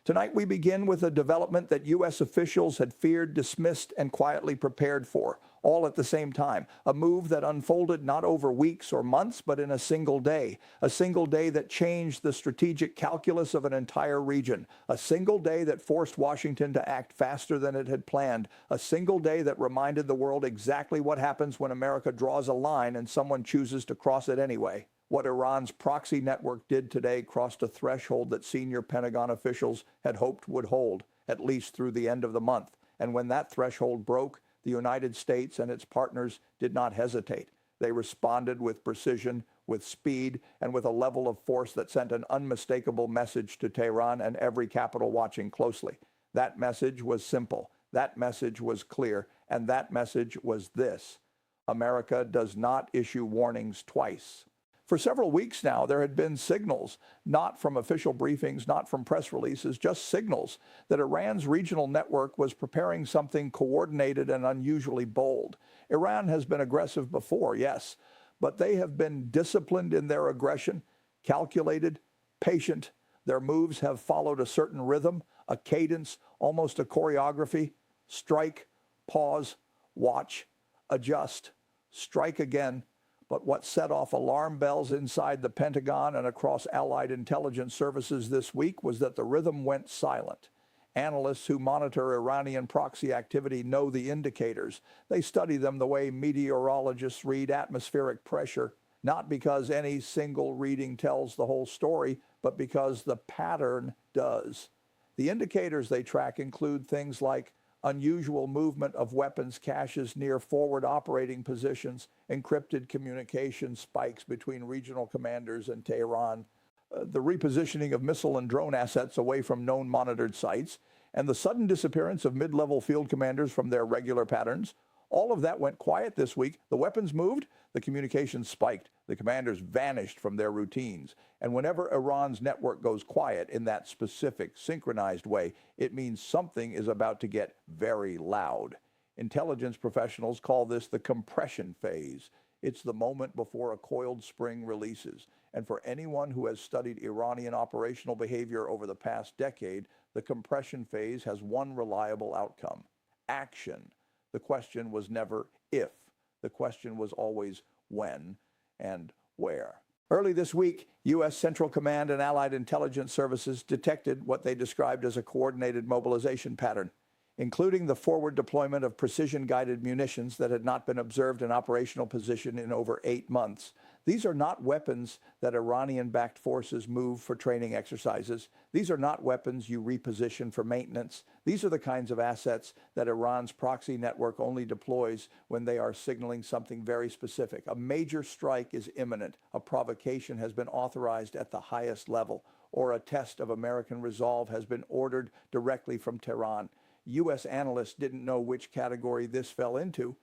Tonight we begin with a development that U.S. officials had feared, dismissed, and quietly prepared for, all at the same time. A move that unfolded not over weeks or months, but in a single day. A single day that changed the strategic calculus of an entire region. A single day that forced Washington to act faster than it had planned. A single day that reminded the world exactly what happens when America draws a line and someone chooses to cross it anyway. What Iran's proxy network did today crossed a threshold that senior Pentagon officials had hoped would hold, at least through the end of the month. And when that threshold broke, the United States and its partners did not hesitate. They responded with precision, with speed, and with a level of force that sent an unmistakable message to Tehran and every capital watching closely. That message was simple. That message was clear. And that message was this: America does not issue warnings twice. For several weeks now, there had been signals, not from official briefings, not from press releases, just signals that Iran's regional network was preparing something coordinated and unusually bold. Iran has been aggressive before, yes, but they have been disciplined in their aggression, calculated, patient. Their moves have followed a certain rhythm, a cadence, almost a choreography. Strike, pause, watch, adjust, strike again. But what set off alarm bells inside the Pentagon and across allied intelligence services this week was that the rhythm went silent. Analysts who monitor Iranian proxy activity know the indicators. They study them the way meteorologists read atmospheric pressure, not because any single reading tells the whole story, but because the pattern does. The indicators they track include things like unusual movement of weapons caches near forward operating positions, encrypted communication spikes between regional commanders and Tehran, the repositioning of missile and drone assets away from known monitored sites, and the sudden disappearance of mid-level field commanders from their regular patterns. All of that went quiet this week. The weapons moved, the communications spiked, the commanders vanished from their routines. And whenever Iran's network goes quiet in that specific, synchronized way, it means something is about to get very loud. Intelligence professionals call this the compression phase. It's the moment before a coiled spring releases. And for anyone who has studied Iranian operational behavior over the past decade, the compression phase has one reliable outcome: action. The question was never if. The question was always when and where. Early this week, U.S. Central Command and Allied intelligence services detected what they described as a coordinated mobilization pattern, including the forward deployment of precision-guided munitions that had not been observed in operational position in over 8 months. These are not weapons that Iranian-backed forces move for training exercises. These are not weapons you reposition for maintenance. These are the kinds of assets that Iran's proxy network only deploys when they are signaling something very specific. A major strike is imminent. A provocation has been authorized at the highest level, or a test of American resolve has been ordered directly from Tehran. U.S. analysts didn't know which category this fell into,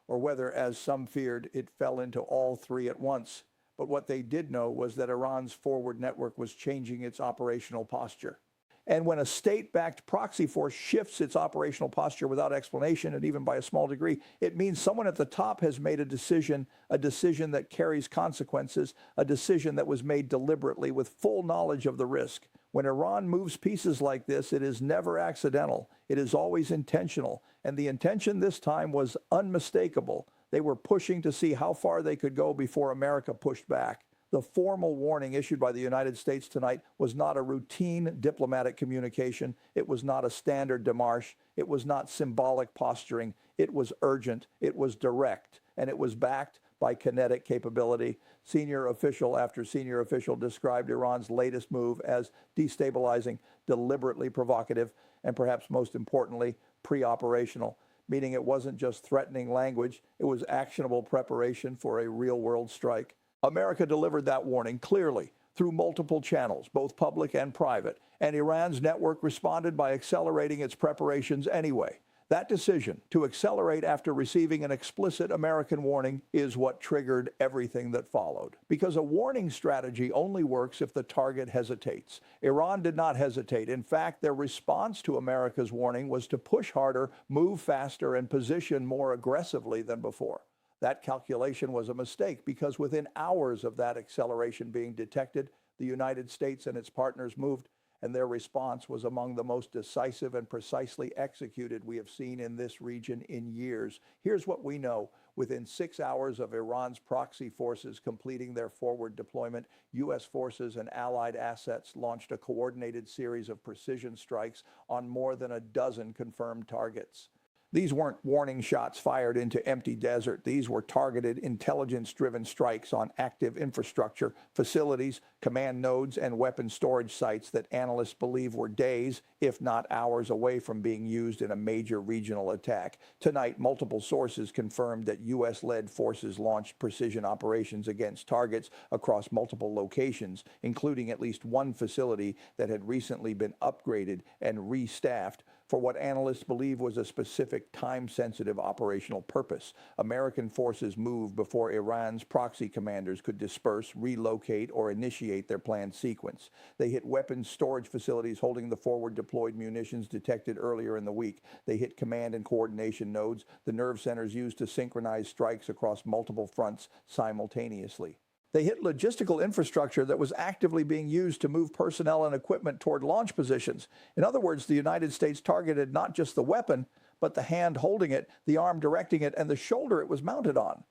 or whether, as some feared, it fell into all three at once. But what they did know was that Iran's forward network was changing its operational posture. And when a state-backed proxy force shifts its operational posture without explanation, and even by a small degree, it means someone at the top has made a decision that carries consequences, a decision that was made deliberately with full knowledge of the risk. When Iran moves pieces like this, it is never accidental. It is always intentional. And the intention this time was unmistakable. They were pushing to see how far they could go before America pushed back. The formal warning issued by the United States tonight was not a routine diplomatic communication. It was not a standard démarche. It was not symbolic posturing. It was urgent. It was direct. And it was backed by kinetic capability. Senior official after senior official described Iran's latest move as destabilizing, deliberately provocative, and perhaps most importantly, pre-operational, meaning it wasn't just threatening language, it was actionable preparation for a real-world strike. America delivered that warning clearly through multiple channels, both public and private, and Iran's network responded by accelerating its preparations anyway. That decision to accelerate after receiving an explicit American warning is what triggered everything that followed. Because a warning strategy only works if the target hesitates. Iran did not hesitate. In fact, their response to America's warning was to push harder, move faster, and position more aggressively than before. That calculation was a mistake because within hours of that acceleration being detected, the United States and its partners moved and their response was among the most decisive and precisely executed we have seen in this region in years. Here's what we know. Within 6 hours of Iran's proxy forces completing their forward deployment, U.S. forces and allied assets launched a coordinated series of precision strikes on more than a dozen confirmed targets. These weren't warning shots fired into empty desert. These were targeted, intelligence-driven strikes on active infrastructure, facilities, command nodes, and weapon storage sites that analysts believe were days, if not hours, away from being used in a major regional attack. Tonight, multiple sources confirmed that U.S.-led forces launched precision operations against targets across multiple locations, including at least one facility that had recently been upgraded and restaffed for what analysts believe was a specific time-sensitive operational purpose. American forces moved before Iran's proxy commanders could disperse, relocate, or initiate their planned sequence. They hit weapons storage facilities holding the forward-deployed munitions detected earlier in the week. They hit command and coordination nodes, the nerve centers used to synchronize strikes across multiple fronts simultaneously. They hit logistical infrastructure that was actively being used to move personnel and equipment toward launch positions. In other words, the United States targeted not just the weapon, but the hand holding it, the arm directing it, and the shoulder it was mounted on.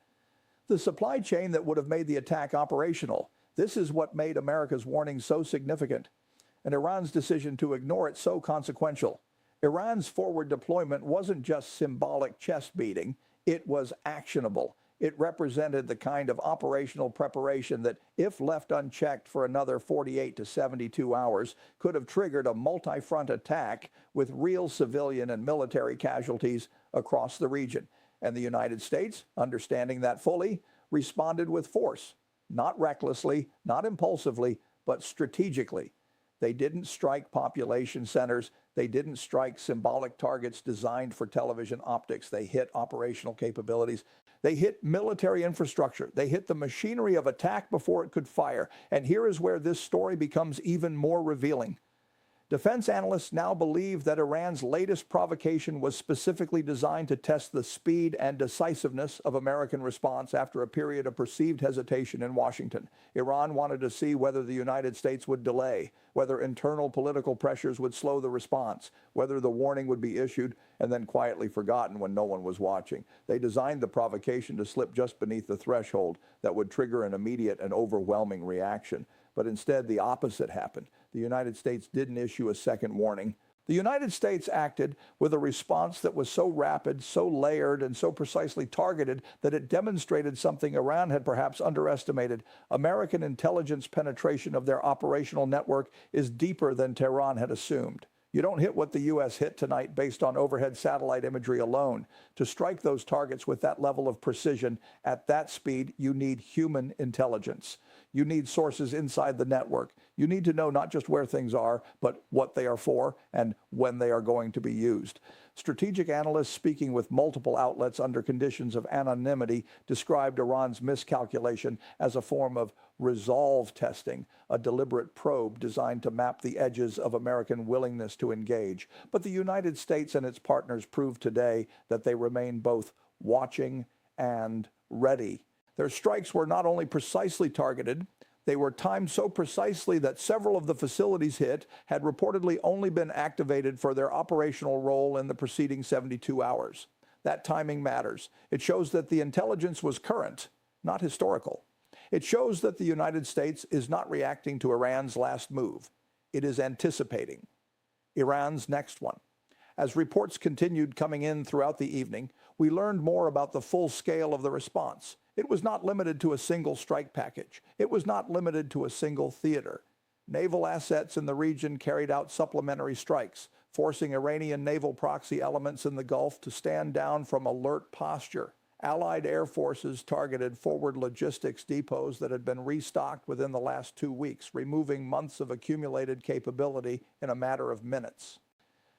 The supply chain that would have made the attack operational. This is what made America's warning so significant, and Iran's decision to ignore it so consequential. Iran's forward deployment wasn't just symbolic chest beating, it was actionable. It represented the kind of operational preparation that, if left unchecked for another 48 to 72 hours, could have triggered a multi-front attack with real civilian and military casualties across the region. And the United States, understanding that fully, responded with force, not recklessly, not impulsively, but strategically. They didn't strike population centers. They didn't strike symbolic targets designed for television optics. They hit operational capabilities. They hit military infrastructure. They hit the machinery of attack before it could fire. And here is where this story becomes even more revealing. Defense analysts now believe that Iran's latest provocation was specifically designed to test the speed and decisiveness of American response after a period of perceived hesitation in Washington. Iran wanted to see whether the United States would delay, whether internal political pressures would slow the response, whether the warning would be issued and then quietly forgotten when no one was watching. They designed the provocation to slip just beneath the threshold that would trigger an immediate and overwhelming reaction. But instead, the opposite happened. The United States didn't issue a second warning. The United States acted with a response that was so rapid, so layered, and so precisely targeted that it demonstrated something Iran had perhaps underestimated. American intelligence penetration of their operational network is deeper than Tehran had assumed. You don't hit what the U.S. hit tonight based on overhead satellite imagery alone. To strike those targets with that level of precision at that speed, you need human intelligence. You need sources inside the network. You need to know not just where things are, but what they are for and when they are going to be used. Strategic analysts speaking with multiple outlets under conditions of anonymity described Iran's miscalculation as a form of resolve testing, a deliberate probe designed to map the edges of American willingness to engage. But the United States and its partners proved today that they remain both watching and ready. Their strikes were not only precisely targeted, they were timed so precisely that several of the facilities hit had reportedly only been activated for their operational role in the preceding 72 hours. That timing matters. It shows that the intelligence was current, not historical. It shows that the United States is not reacting to Iran's last move. It is anticipating Iran's next one. As reports continued coming in throughout the evening, we learned more about the full scale of the response. It was not limited to a single strike package. It was not limited to a single theater. Naval assets in the region carried out supplementary strikes, forcing Iranian naval proxy elements in the Gulf to stand down from alert posture. Allied air forces targeted forward logistics depots that had been restocked within the last 2 weeks, removing months of accumulated capability in a matter of minutes.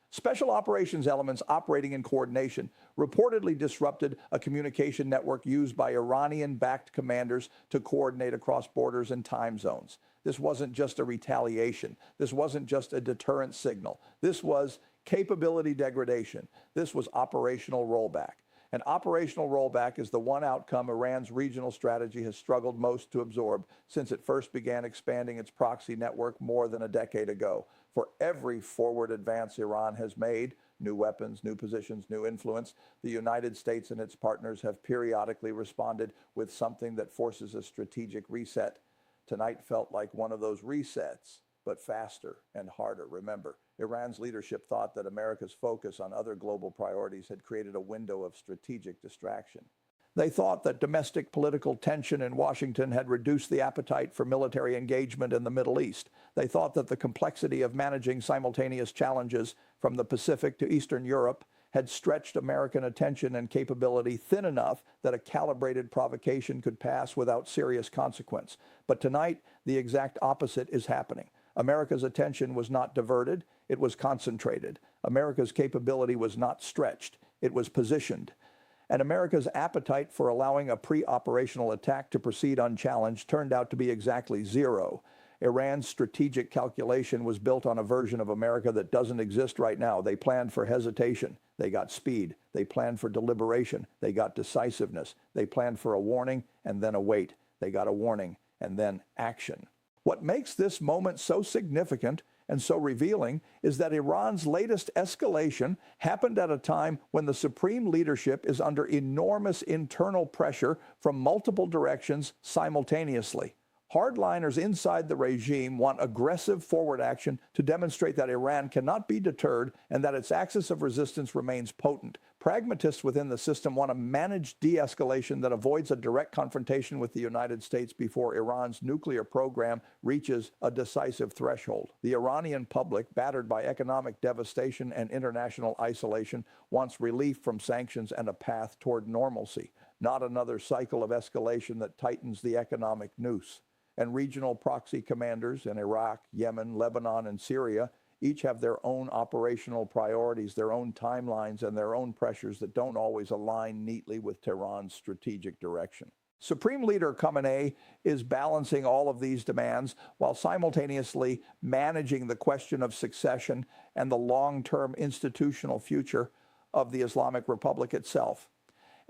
Special operations elements operating in coordination reportedly disrupted a communication network used by Iranian-backed commanders to coordinate across borders and time zones. This wasn't just a retaliation. This wasn't just a deterrent signal. This was capability degradation. This was operational rollback. An operational rollback is the one outcome Iran's regional strategy has struggled most to absorb since it first began expanding its proxy network more than a decade ago. For every forward advance Iran has made, new weapons, new positions, new influence, the United States and its partners have periodically responded with something that forces a strategic reset. Tonight felt like one of those resets, but faster and harder. Remember, Iran's leadership thought that America's focus on other global priorities had created a window of strategic distraction. They thought that domestic political tension in Washington had reduced the appetite for military engagement in the Middle East. They thought that the complexity of managing simultaneous challenges from the Pacific to Eastern Europe had stretched American attention and capability thin enough that a calibrated provocation could pass without serious consequence. But tonight, the exact opposite is happening. America's attention was not diverted, it was concentrated. America's capability was not stretched, it was positioned. And America's appetite for allowing a pre-operational attack to proceed unchallenged turned out to be exactly zero. Iran's strategic calculation was built on a version of America that doesn't exist right now. They planned for hesitation, they got speed. They planned for deliberation, they got decisiveness. They planned for a warning and then a wait. They got a warning and then action. What makes this moment so significant and so revealing is that Iran's latest escalation happened at a time when the supreme leadership is under enormous internal pressure from multiple directions simultaneously. Hardliners inside the regime want aggressive forward action to demonstrate that Iran cannot be deterred and that its axis of resistance remains potent. Pragmatists within the system want a managed de-escalation that avoids a direct confrontation with the United States before Iran's nuclear program reaches a decisive threshold. The Iranian public, battered by economic devastation and international isolation, wants relief from sanctions and a path toward normalcy, not another cycle of escalation that tightens the economic noose. And regional proxy commanders in Iraq, Yemen, Lebanon, and Syria each have their own operational priorities, their own timelines, and their own pressures that don't always align neatly with Tehran's strategic direction. Supreme Leader Khamenei is balancing all of these demands while simultaneously managing the question of succession and the long-term institutional future of the Islamic Republic itself.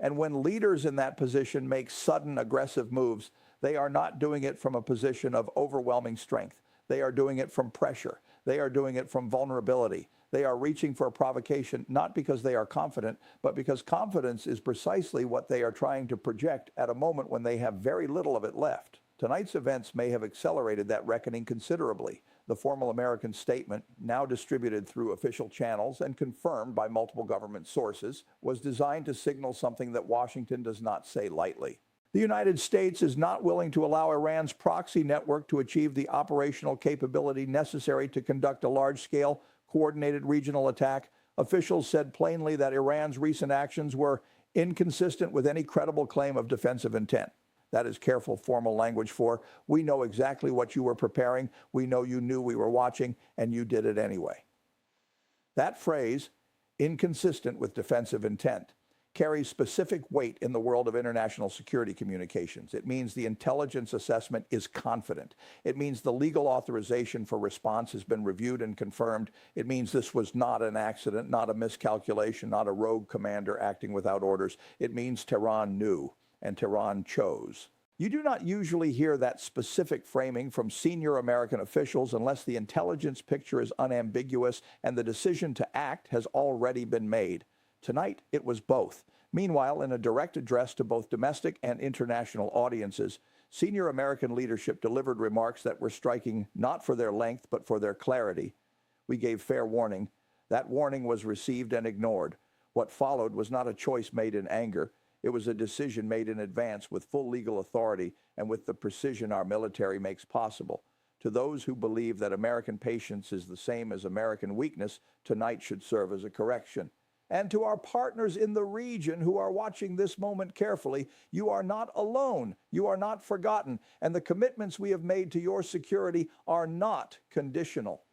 And when leaders in that position make sudden aggressive moves, they are not doing it from a position of overwhelming strength. They are doing it from pressure. They are doing it from vulnerability. They are reaching for a provocation, not because they are confident, but because confidence is precisely what they are trying to project at a moment when they have very little of it left. Tonight's events may have accelerated that reckoning considerably. The formal American statement, now distributed through official channels and confirmed by multiple government sources, was designed to signal something that Washington does not say lightly. The United States is not willing to allow Iran's proxy network to achieve the operational capability necessary to conduct a large-scale, coordinated regional attack. Officials said plainly that Iran's recent actions were inconsistent with any credible claim of defensive intent. That is careful formal language for, we know exactly what you were preparing, we know you knew we were watching, and you did it anyway. That phrase, inconsistent with defensive intent, carries specific weight in the world of international security communications. It means the intelligence assessment is confident. It means the legal authorization for response has been reviewed and confirmed. It means this was not an accident, not a miscalculation, not a rogue commander acting without orders. It means Tehran knew, and Tehran chose. You do not usually hear that specific framing from senior American officials unless the intelligence picture is unambiguous and the decision to act has already been made. Tonight, it was both. Meanwhile, in a direct address to both domestic and international audiences, senior American leadership delivered remarks that were striking not for their length, but for their clarity. We gave fair warning. That warning was received and ignored. What followed was not a choice made in anger. It was a decision made in advance with full legal authority and with the precision our military makes possible. To those who believe that American patience is the same as American weakness, tonight should serve as a correction. And to our partners in the region who are watching this moment carefully, you are not alone, you are not forgotten, and the commitments we have made to your security are not conditional.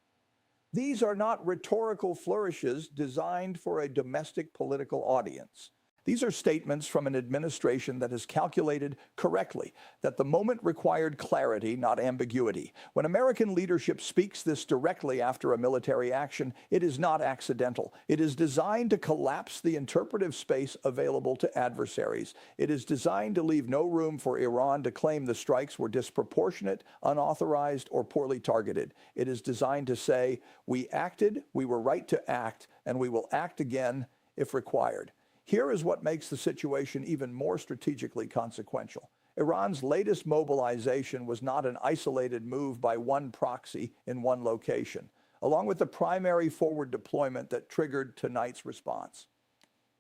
These are not rhetorical flourishes designed for a domestic political audience. These are statements from an administration that has calculated correctly that the moment required clarity, not ambiguity. When American leadership speaks this directly after a military action, it is not accidental. It is designed to collapse the interpretive space available to adversaries. It is designed to leave no room for Iran to claim the strikes were disproportionate, unauthorized, or poorly targeted. It is designed to say, we acted, we were right to act, and we will act again if required. Here is what makes the situation even more strategically consequential. Iran's latest mobilization was not an isolated move by one proxy in one location, along with the primary forward deployment that triggered tonight's response.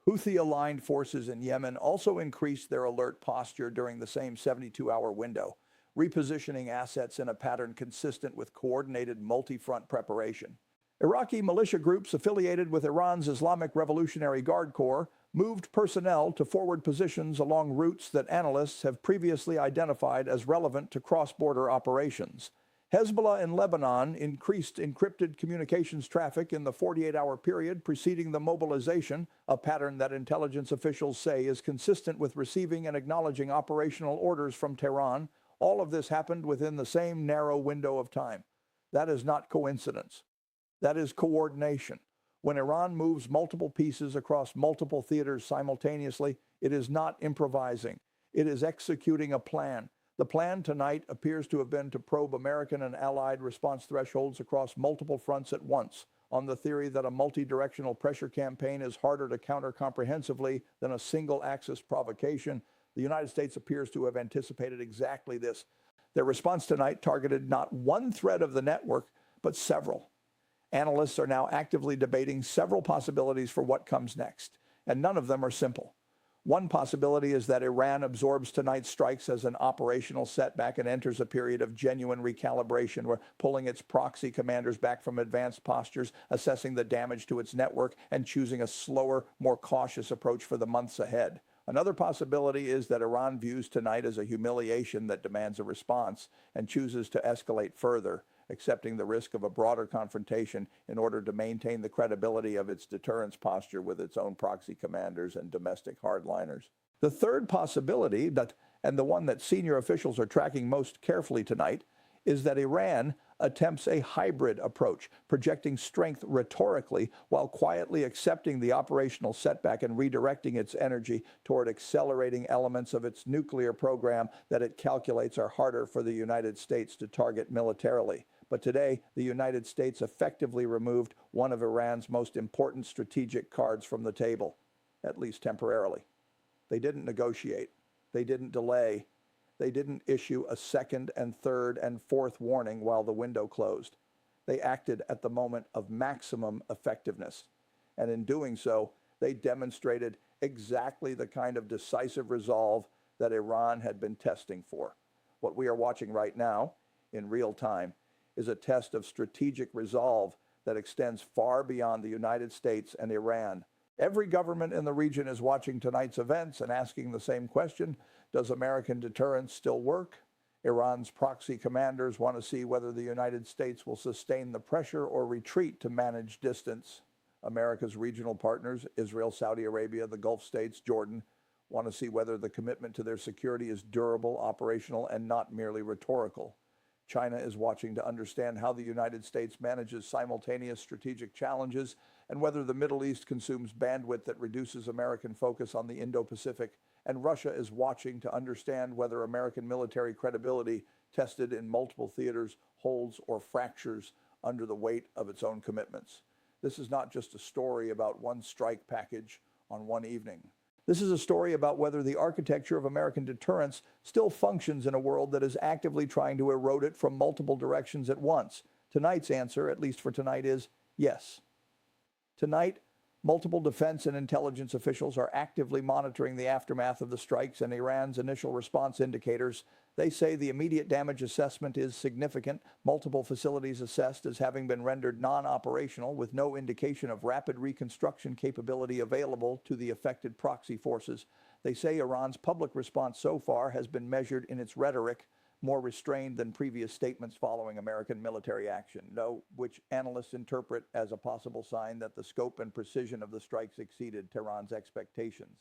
Houthi-aligned forces in Yemen also increased their alert posture during the same 72-hour window, repositioning assets in a pattern consistent with coordinated multi-front preparation. Iraqi militia groups affiliated with Iran's Islamic Revolutionary Guard Corps moved personnel to forward positions along routes that analysts have previously identified as relevant to cross-border operations. Hezbollah in Lebanon increased encrypted communications traffic in the 48-hour period preceding the mobilization, a pattern that intelligence officials say is consistent with receiving and acknowledging operational orders from Tehran. All of this happened within the same narrow window of time. That is not coincidence. That is coordination. When Iran moves multiple pieces across multiple theaters simultaneously, it is not improvising. It is executing a plan. The plan tonight appears to have been to probe American and allied response thresholds across multiple fronts at once, on the theory that a multi-directional pressure campaign is harder to counter comprehensively than a single-axis provocation. The United States appears to have anticipated exactly this. Their response tonight targeted not one thread of the network, but several. Analysts are now actively debating several possibilities for what comes next, and none of them are simple. One possibility is that Iran absorbs tonight's strikes as an operational setback and enters a period of genuine recalibration, where pulling its proxy commanders back from advanced postures, assessing the damage to its network, and choosing a slower, more cautious approach for the months ahead. Another possibility is that Iran views tonight as a humiliation that demands a response and chooses to escalate further, accepting the risk of a broader confrontation in order to maintain the credibility of its deterrence posture with its own proxy commanders and domestic hardliners. The third possibility, and the one that senior officials are tracking most carefully tonight, is that Iran attempts a hybrid approach, projecting strength rhetorically while quietly accepting the operational setback and redirecting its energy toward accelerating elements of its nuclear program that it calculates are harder for the United States to target militarily. But today, the United States effectively removed one of Iran's most important strategic cards from the table, at least temporarily. They didn't negotiate. They didn't delay. They didn't issue a second and third and fourth warning while the window closed. They acted at the moment of maximum effectiveness. And in doing so, they demonstrated exactly the kind of decisive resolve that Iran had been testing for. What we are watching right now, in real time, is a test of strategic resolve that extends far beyond the United States and Iran. Every government in the region is watching tonight's events and asking the same question: does American deterrence still work? Iran's proxy commanders want to see whether the United States will sustain the pressure or retreat to manage distance. America's regional partners, Israel, Saudi Arabia, the Gulf states, Jordan, want to see whether the commitment to their security is durable, operational, and not merely rhetorical. China is watching to understand how the United States manages simultaneous strategic challenges and whether the Middle East consumes bandwidth that reduces American focus on the Indo-Pacific. And Russia is watching to understand whether American military credibility, tested in multiple theaters, holds or fractures under the weight of its own commitments. This is not just a story about one strike package on one evening. This is a story about whether the architecture of American deterrence still functions in a world that is actively trying to erode it from multiple directions at once. Tonight's answer, at least for tonight, is yes. Tonight, multiple defense and intelligence officials are actively monitoring the aftermath of the strikes and Iran's initial response indicators. They say the immediate damage assessment is significant, multiple facilities assessed as having been rendered non-operational with no indication of rapid reconstruction capability available to the affected proxy forces. They say Iran's public response so far has been measured in its rhetoric, more restrained than previous statements following American military action, which analysts interpret as a possible sign that the scope and precision of the strikes exceeded Tehran's expectations.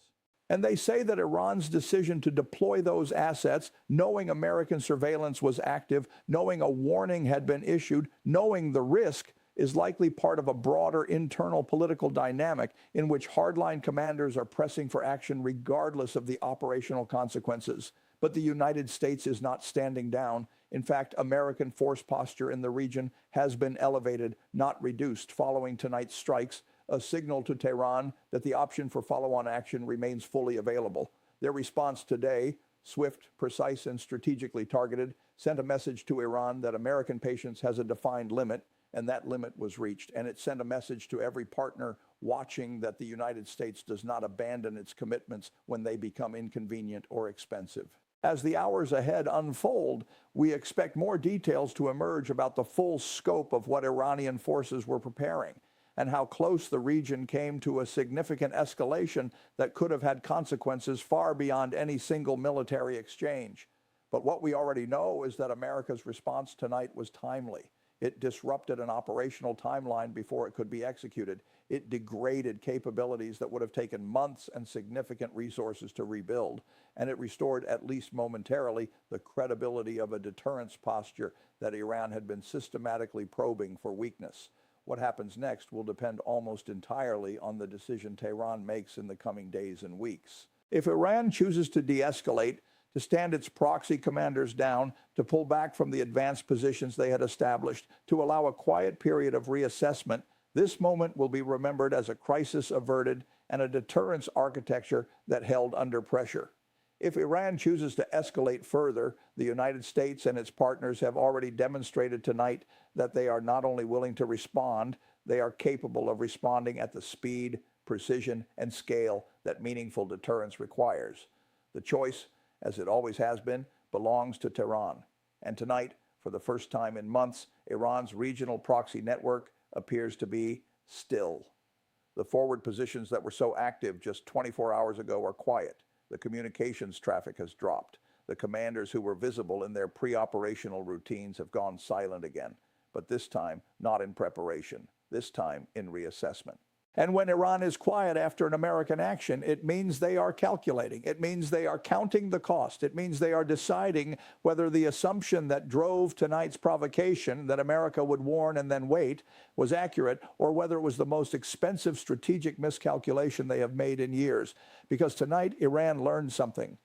And they say that Iran's decision to deploy those assets, knowing American surveillance was active, knowing a warning had been issued, knowing the risk, is likely part of a broader internal political dynamic in which hardline commanders are pressing for action regardless of the operational consequences. But the United States is not standing down. In fact, American force posture in the region has been elevated, not reduced, following tonight's strikes, a signal to Tehran that the option for follow-on action remains fully available. Their response today, swift, precise, and strategically targeted, sent a message to Iran that American patience has a defined limit, and that limit was reached. And it sent a message to every partner watching that the United States does not abandon its commitments when they become inconvenient or expensive. As the hours ahead unfold, we expect more details to emerge about the full scope of what Iranian forces were preparing and how close the region came to a significant escalation that could have had consequences far beyond any single military exchange. But what we already know is that America's response tonight was timely. It disrupted an operational timeline before it could be executed. It degraded capabilities that would have taken months and significant resources to rebuild. And it restored, at least momentarily, the credibility of a deterrence posture that Iran had been systematically probing for weakness. What happens next will depend almost entirely on the decision Tehran makes in the coming days and weeks. If Iran chooses to de-escalate, to stand its proxy commanders down, to pull back from the advanced positions they had established, to allow a quiet period of reassessment, this moment will be remembered as a crisis averted and a deterrence architecture that held under pressure. If Iran chooses to escalate further, the United States and its partners have already demonstrated tonight that they are not only willing to respond, they are capable of responding at the speed, precision, and scale that meaningful deterrence requires. The choice, as it always has been, belongs to Tehran. And tonight, for the first time in months, Iran's regional proxy network appears to be still. The forward positions that were so active just 24 hours ago are quiet. The communications traffic has dropped. The commanders who were visible in their pre-operational routines have gone silent again, but this time not in preparation, this time in reassessment. And when Iran is quiet after an American action, it means they are calculating. It means they are counting the cost. It means they are deciding whether the assumption that drove tonight's provocation, that America would warn and then wait, was accurate, or whether it was the most expensive strategic miscalculation they have made in years. Because tonight, Iran learned something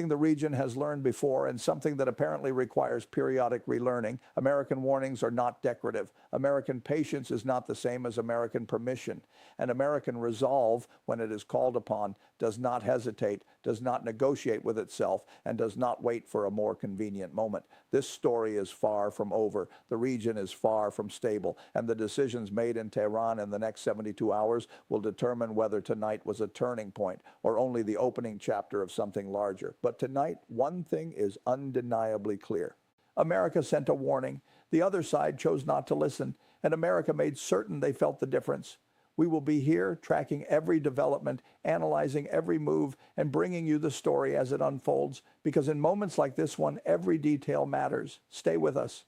the region has learned before, and something that apparently requires periodic relearning. American warnings are not decorative. American patience is not the same as American permission. And American resolve, when it is called upon, does not hesitate, does not negotiate with itself, and does not wait for a more convenient moment. This story is far from over. The region is far from stable, and the decisions made in Tehran in the next 72 hours will determine whether tonight was a turning point or only the opening chapter of something larger. But tonight, one thing is undeniably clear. America sent a warning. The other side chose not to listen, and America made certain they felt the difference. We will be here tracking every development, analyzing every move, and bringing you the story as it unfolds, because in moments like this one, every detail matters. Stay with us.